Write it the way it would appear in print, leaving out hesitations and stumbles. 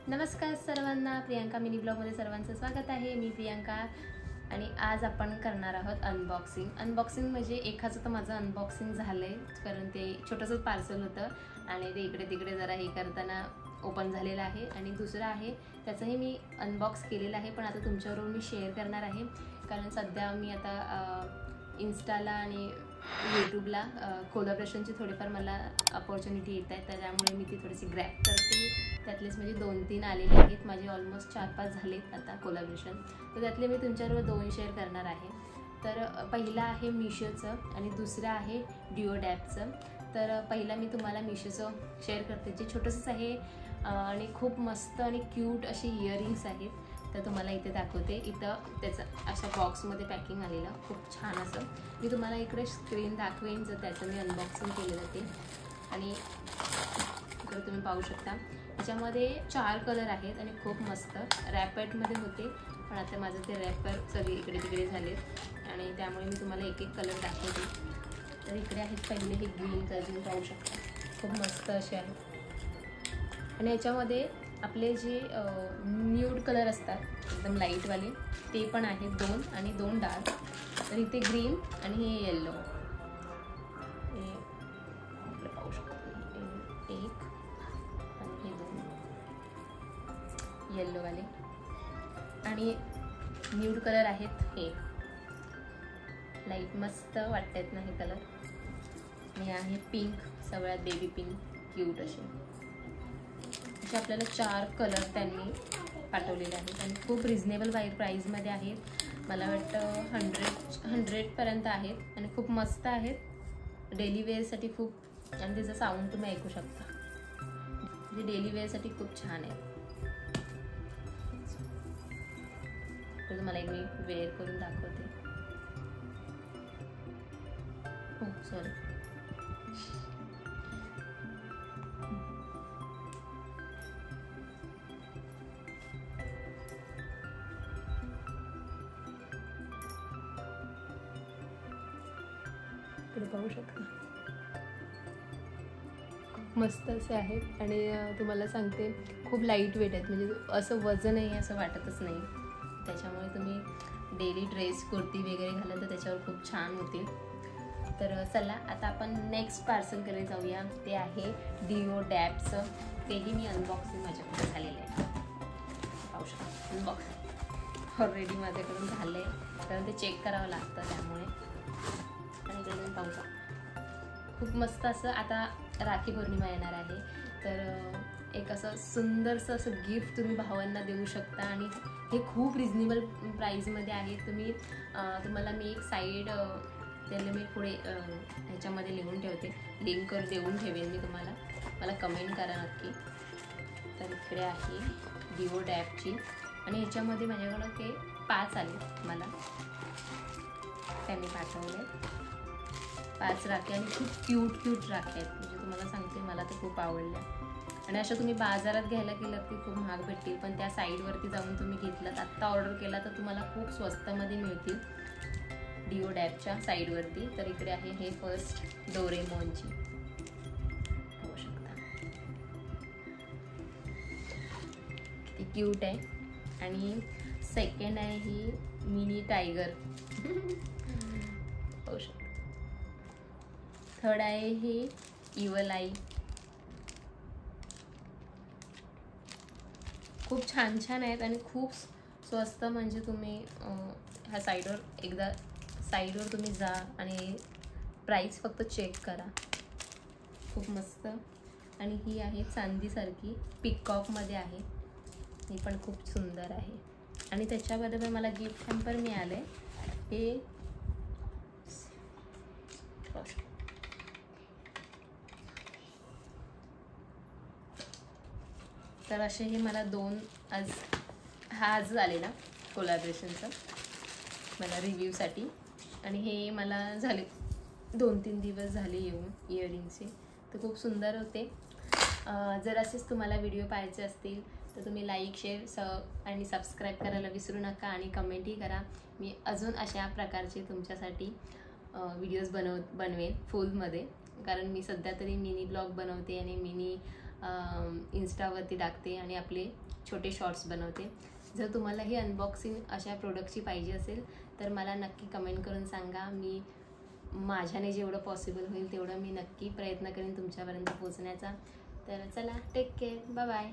नमस्कार सर्वांना, प्रियांका मिनी ब्लॉगमध्ये सर्वांचं स्वागत आहे. मी प्रियांका आणि आज आपण करणार आहोत अनबॉक्सिंग म्हणजे एकाचं तर माझं अनबॉक्सिंग झालं आहे, कारण ते छोटंसं पार्सल होतं आणि ते इकडे तिकडे जरा हे करताना ओपन झालेलं आहे. आणि दुसरं आहे त्याचंही मी अनबॉक्स केलेलं आहे, पण आता तुमच्याबरोबर मी शेअर करणार आहे. कारण सध्या मी आता इन्स्टाला आणि यूट्यूबला कोलॅबोरेशनची थोडीफार मला अपॉर्च्युनिटी येत आहेत, त्यामुळे मी ती थोडीशी ग्रॅब करते. त्यातलेच म्हणजे 2-3 आलेले आहेत, माझे ऑलमोस्ट 4-5 झालेत आता कोलॅबोरेशन. तर त्यातले मी तुमच्याबरोबर 2 शेअर करणार आहे. तर पहिला आहे मिशोचं आणि दुसरं आहे डिओडॅपचं. तर पहिला मी तुम्हाला मिशोचं शेअर करते, जे छोटंसंच आहे आणि खूप मस्त आणि क्यूट असे इयरिंग्स आहेत. तर तुम्हाला इथे दाखवते. इथं त्याचं अशा बॉक्समध्ये पॅकिंग आलेलं खूप छान असं. मी तुम्हाला इकडे स्क्रीन दाखवेन जर त्याचं मी अनबॉक्सिंग केलेलं ते. आणि इकडे तुम्ही पाहू शकता त्याच्यामध्ये 4 कलर आहेत आणि खूप मस्त रॅपेटमध्ये होते, पण आता माझं ते रॅपर सगळे इकडे तिकडे झालेत आणि त्यामुळे मी तुम्हाला एक कलर दाखवते. तर इकडे आहेत पहिले हे ग्रीन कलर, तुम्ही पाहू शकता खूप मस्त असे आहेत. आणि याच्यामध्ये आपले जे न्यूड कलर असतात एकदम लाईटवाले ते पण आहेत 2 आणि 2 डार्क. तर इथे ग्रीन आणि हे येल्लो, हे आपलं पाहू शकतो एक आणि हे 2 येल्लोवाले. आणि न्यूड कलर आहेत हे लाईट, मस्त वाटतात ना हे कलर. आणि आहे पिंक, सगळ्यात बेबी पिंक क्यूट असे आपल्याला 4 कलर त्यांनी पाठवलेले आहेत आणि खूप रिजनेबल प्राईजमध्ये आहेत. मला वाटतं 100पर्यंत आहेत आणि खूप मस्त आहेत डेली वेअरसाठी खूप. आणि त्याचं साऊंड तुम्ही ऐकू शकता, म्हणजे डेली वेअरसाठी खूप छान आहे. तर तुम्हाला एक मी वेअर करून दाखवते. हो सॉरी, पाहू शकता खूप मस्त असे आहेत. आणि तुम्हाला सांगते खूप लाईट वेट आहेत, म्हणजे असं वजन आहे असं वाटतच नाही. त्याच्यामुळे तुम्ही डेली ड्रेस कुर्ती वगैरे घालत तर त्याच्यावर खूप छान होतील. तर चला आता आपण नेक्स्ट पार्सलकडे जाऊया. ते आहे डिओडॅपचं. तेही मी अनबॉक्सिंग माझ्याकडे झालेलं आहे, पाहू शकता. अनबॉक्सिंग ऑलरेडी माझ्याकडून झालं आहे, कारण ते चेक करावं लागतं त्यामुळे. आणि ते पाहू शकता खूप मस्त असं. आता राखी पौर्णिमा येणार आहे, तर एक असं सुंदरसं असं गिफ्ट तुम्ही भावांना देऊ शकता. आणि हे खूप रिजनेबल प्राईजमध्ये आहे. तुम्हाला मी एक साईड त्याला मी पुढे ह्याच्यामध्ये लिहून ठेवते, लिंक देऊन ठेवेन मी तुम्हाला, मला कमेंट करा नक्की. तर इकडे आहे डिओडॅपची आणि ह्याच्यामध्ये माझ्याकडं ते 5 आले, मला त्यांनी पाठवले 5 राख्या आणि खूप क्यूट राख्या आहेत. म्हणजे तुम्हाला सांगते मला तर खूप आवडल्या. आणि अशा तुम्ही बाजारात घ्यायला गेलात की खूप महाग भेटतील, पण त्या साईडवरती जाऊन तुम्ही घेतलात, आत्ता ऑर्डर केला तर तुम्हाला खूप स्वस्तामध्ये मिळतील डिओडॅपच्या साईडवरती. तर इकडे आहे हे फर्स्ट डोरेमॉनची, पाहू शकता किती क्यूट आहे. आणि सेकंड आहे ही मिनी टायगर, पाहू शकता. थर्ड आहे हे इव्हल आई. खूप छान आहेत आणि खूप स्वस्त. म्हणजे तुम्ही ह्या साईडवर तुम्ही जा आणि प्राईस फक्त चेक करा, खूप मस्त. आणि ही आहे चांदीसारखी, पिकॉकमध्ये आहे, ही पण खूप सुंदर आहे. आणि त्याच्याबरोबर मला गिफ्ट हॅम्पर मिळालं आहे हे. तर असे हे मला 2 आज आलेला कोलॅबोरेशनचं मला रिव्ह्यूसाठी. आणि हे मला झाले 2-3 दिवस झाले येऊन इयरिंगचे. तर खूप सुंदर होते. जर असेच तुम्हाला व्हिडिओ पाहायचे असतील तर तुम्ही लाईक, शेअर आणि सबस्क्राईब करायला विसरू नका. आणि कमेंटही करा. मी अजून अशा प्रकारचे तुमच्यासाठी व्हिडिओज बनवेन फुलमध्ये, कारण मी सध्या तरी मिनी ब्लॉग बनवते आणि मिनी इन्स्टावरती टाकते आणि आपले छोटे शॉर्ट्स बनवते. जर तुम्हाला ही अनबॉक्सिंग अशा प्रोडक्टची पाहिजे असेल तर मला नक्की कमेंट करून सांगा. मी माझ्याने जेवढं पॉसिबल होईल तेवढं मी नक्की प्रयत्न करेन तुमच्यापर्यंत पोहोचण्याचा. तर चला, टेक केअर, बाय बाय.